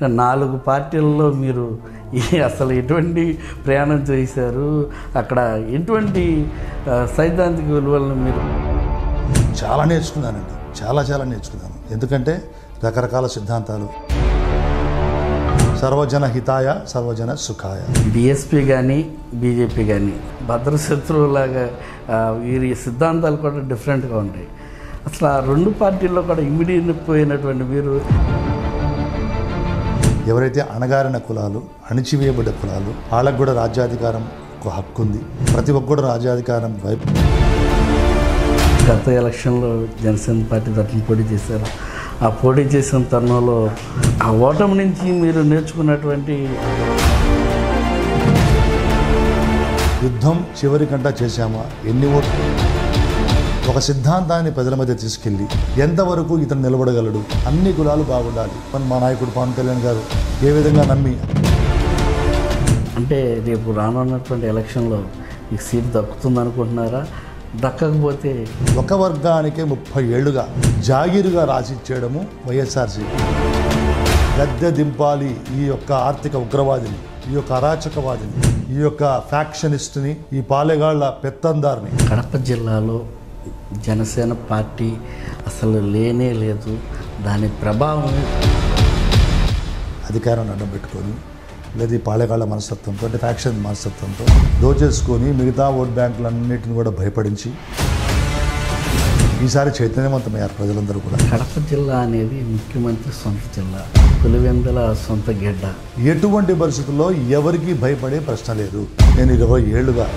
4 పార్టీల్లో మీరు అసలు ఎటువంటి ప్రయాణం చేశారు, అక్కడ ఎటువంటి సైద్ధాంతిక విలువలను మీరు? చాలా నేర్చుకున్నానండి, చాలా నేర్చుకున్నాను. ఎందుకంటే రకరకాల సిద్ధాంతాలు. సర్వజన హితాయ సర్వజన సుఖాయ. బీఎస్పీ కానీ బీజేపీ కానీ భద్రశత్రువులాగా వీరి సిద్ధాంతాలు కూడా డిఫరెంట్గా ఉంటాయి. అసలు ఆ 2 పార్టీల్లో కూడా ఇమిడిపోయినటువంటి మీరు, ఎవరైతే అణగారిన కులాలు, అణిచివేయబడ్డ కులాలు, వాళ్ళకు కూడా రాజ్యాధికారం ఒక హక్కు ఉంది. ప్రతి ఒక్కరు రాజ్యాధికారం వైపు. గత ఎలక్షన్లో జనసేన పార్టీ తరఫున పోటీ చేశారు. ఆ పోటీ చేసిన తరుణంలో ఆ ఓటమి నుంచి మీరు నేర్చుకున్నటువంటి, యుద్ధం చివరికంటా చేశామా, ఎన్ని ఓట్లు, ఒక సిద్ధాంతాన్ని ప్రజల మధ్య తీసుకెళ్ళి ఎంతవరకు ఇతను నిలబడగలడు, అన్ని కులాలు బాగుండాలి. మా నాయకుడు పవన్ కళ్యాణ్ గారు ఏ విధంగా నమ్మి, అంటే రేపు రానున్నటువంటి ఎలక్షన్లో మీకు సీట్ దక్కుతుంది అనుకుంటున్నారా? దక్కకపోతే ఒక వర్గానికే 30 ఏళ్లుగా జాగీరుగా రాసిచ్చేయడము వైఎస్ఆర్సీపీ. గద్దె దింపాలి ఈ యొక్క ఆర్థిక ఉగ్రవాదిని, ఈ యొక్క అరాచకవాదిని, ఈ యొక్క ఫ్యాక్షనిస్ట్ని, ఈ పాలెగాళ్ల పెత్తందారిని. కడప జిల్లాలో జనసేన పార్టీ అసలు లేనే లేదు. దాని ప్రభావం అధికారాన్ని అడ్డం పెట్టుకొని, లేదా ఈ పాలెగాళ్ల మనస్తత్వంతో, అంటే ఫ్యాక్షన్ మనస్తత్వంతో దోచేసుకొని మిగతా ఓట్ బ్యాంకులన్నింటిని కూడా భయపడించి ఈసారి చైతన్యవంతమయ్యారు ప్రజలందరూ కూడా. కడప జిల్లా అనేది ముఖ్యమంత్రి సొంత జిల్లా, పులివెందుల సొంత గెడ్డ. ఎటువంటి పరిస్థితుల్లో ఎవరికీ భయపడే ప్రశ్న లేదు. నేను 20 ఏళ్లుగా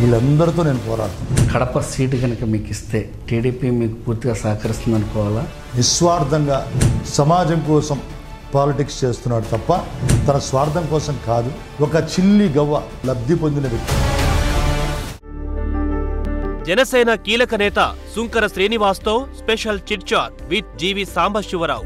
వీళ్ళందరితో నేను పోరాడుతున్నాను. కడప సీటు కనుక మీకు ఇస్తే టీడీపీ మీకు పూర్తిగా సహకరిస్తుంది అనుకోవాలా? నిస్వార్థంగా సమాజం కోసం పాలిటిక్స్ చేస్తున్నాడు తప్ప తన స్వార్థం కోసం కాదు. ఒక చిల్లి గవ్వ లబ్ధి పొందిన వ్యక్తి. జనసేన కీలక నేత సుంకర శ్రీనివాస్తో special chit chat with G V Sambasivarao.